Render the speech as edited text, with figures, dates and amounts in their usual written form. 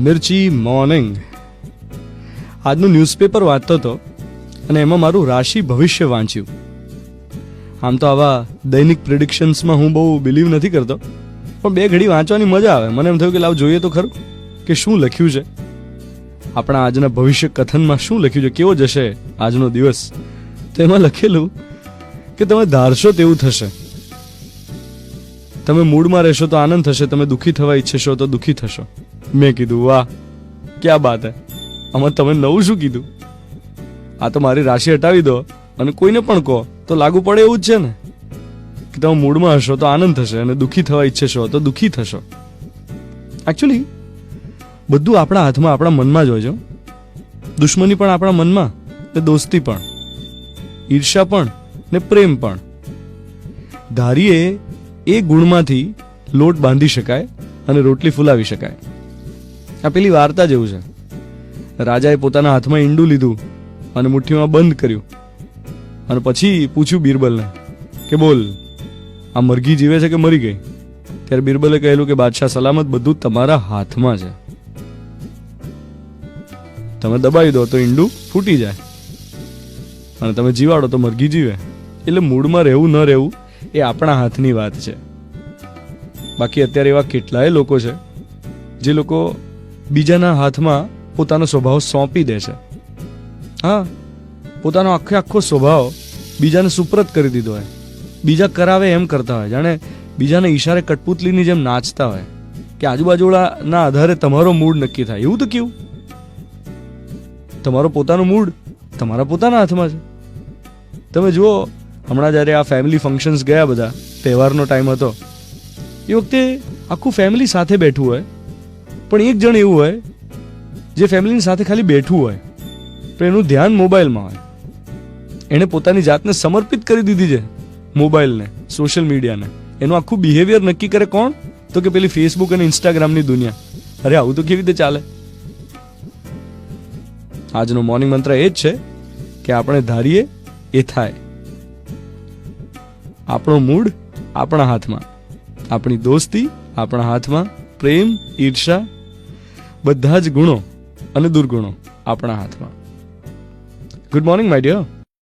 મિર્ચી morning. આજનું newspaper વાંચતો હતો અને એમાં મારું રાશિ ભવિષ્ય વાંચ્યું. આમ તો આવા દૈનિક પ્રિડિક્શન્સમાં હું બહુ બિલીવ નથી કરતો, પણ બે ઘડી વાંચવાની મજા આવે. મને એમ થયું કે લાવ જોઈએ તો ખરું કે શું લખ્યું છે આપણા આજના ભવિષ્ય કથનમાં. શું લખ્યું છે, કેવો જશે આજનો દિવસ. તો એમાં લખેલું કે તમે ધારશો તેવું થશે, તમે મૂડમાં રહેશો તો આનંદ થશે, તમે દુઃખી થવા ઈચ્છશો તો દુઃખી થશો. મેં કીધું વાહ ક્યાં બાત હે, આમાં તમે નવું શું કીધું. આ તો મારી રાશિ હટાવી દો અને કોઈને પણ કહો તો લાગુ પડે એવું જ છે ને, કે તમે મૂડમાં હશો તો આનંદ થશે અને દુઃખી થવા ઈચ્છશો તો દુઃખી થશો. એકચ્યુઅલી બધું આપણા હાથમાં, આપણા મનમાં જ હોય છે. દુશ્મની પણ આપણા મનમાં, ને દોસ્તી પણ, ઈર્ષા પણ ને પ્રેમ પણ. ધારીએ એ ગુણમાંથી લોટ બાંધી શકાય અને રોટલી ફુલાવી શકાય. આ પેલી વાર્તા જેવું છે. રાજાએ પોતાના હાથમાં ઈંડું લીધું અને મુઠ્ઠીમાં બંધ કર્યું અને પછી પૂછ્યું બિરબલને કે બોલ, આ મરઘી જીવે છે કે મરી ગઈ. ત્યારે બિરબલે કહેલું કે બાદશાહ સલામત, બધું તમારા હાથમાં છે. તમે દબાવી દો તો ઈંડું ફૂટી જાય અને તમે જીવાડો તો મરઘી જીવે. એટલે મૂડમાં રહેવું ન રહેવું એ આપણા હાથની વાત છે. બાકી અત્યારે એવા કેટલાય લોકો છે જે લોકો બીજાના હાથમાં પોતાનો સ્વભાવ સોંપી દે છે. હા, પોતાનો આખો સ્વભાવ બીજાને સુપ્રત કરી દીધો હોય. બીજા કરાવે એમ કરતા હોય, જાણે બીજાને ઈશારે કઠપુતલીની જેમ નાચતા હોય કે આજુબાજુના આધારે તમારો મૂડ નક્કી થાય. એવું તો કેવું, તમારો પોતાનો મૂડ તમારા પોતાના હાથમાં છે. તમે જુઓ, હમણાં જ્યારે આ ફેમિલી ફંક્શન્સ ગયા, બધા તહેવારનો ટાઈમ હતો, એ વખતે આખું ફેમિલી સાથે બેઠું હોય, પણ એક જણ એવું હોય જે ફેમિલીની સાથે ખાલી બેઠું હોય પણ એનું ધ્યાન મોબાઈલમાં હોય. એણે પોતાની જાતને સમર્પિત કરી દીધી છે મોબાઈલને, સોશિયલ મીડિયાને. એનું આખું બિહેવિયર નક્કી કરે કોણ? તો કે પેલી ફેસબુક અને ઇન્સ્ટાગ્રામની દુનિયા. અરે આવું તો કેવી રીતે ચાલે? આજનો મોર્નિંગ મંત્ર એ જ છે કે આપણે ધારીએ એ થાય. આપણો મૂડ આપણા હાથમાં, આપણી દોસ્તી આપણા હાથમાં, પ્રેમ, ઈર્ષા, બધા જ ગુણો અને દુર્ગુણો આપણા હાથમાં. Good morning my dear.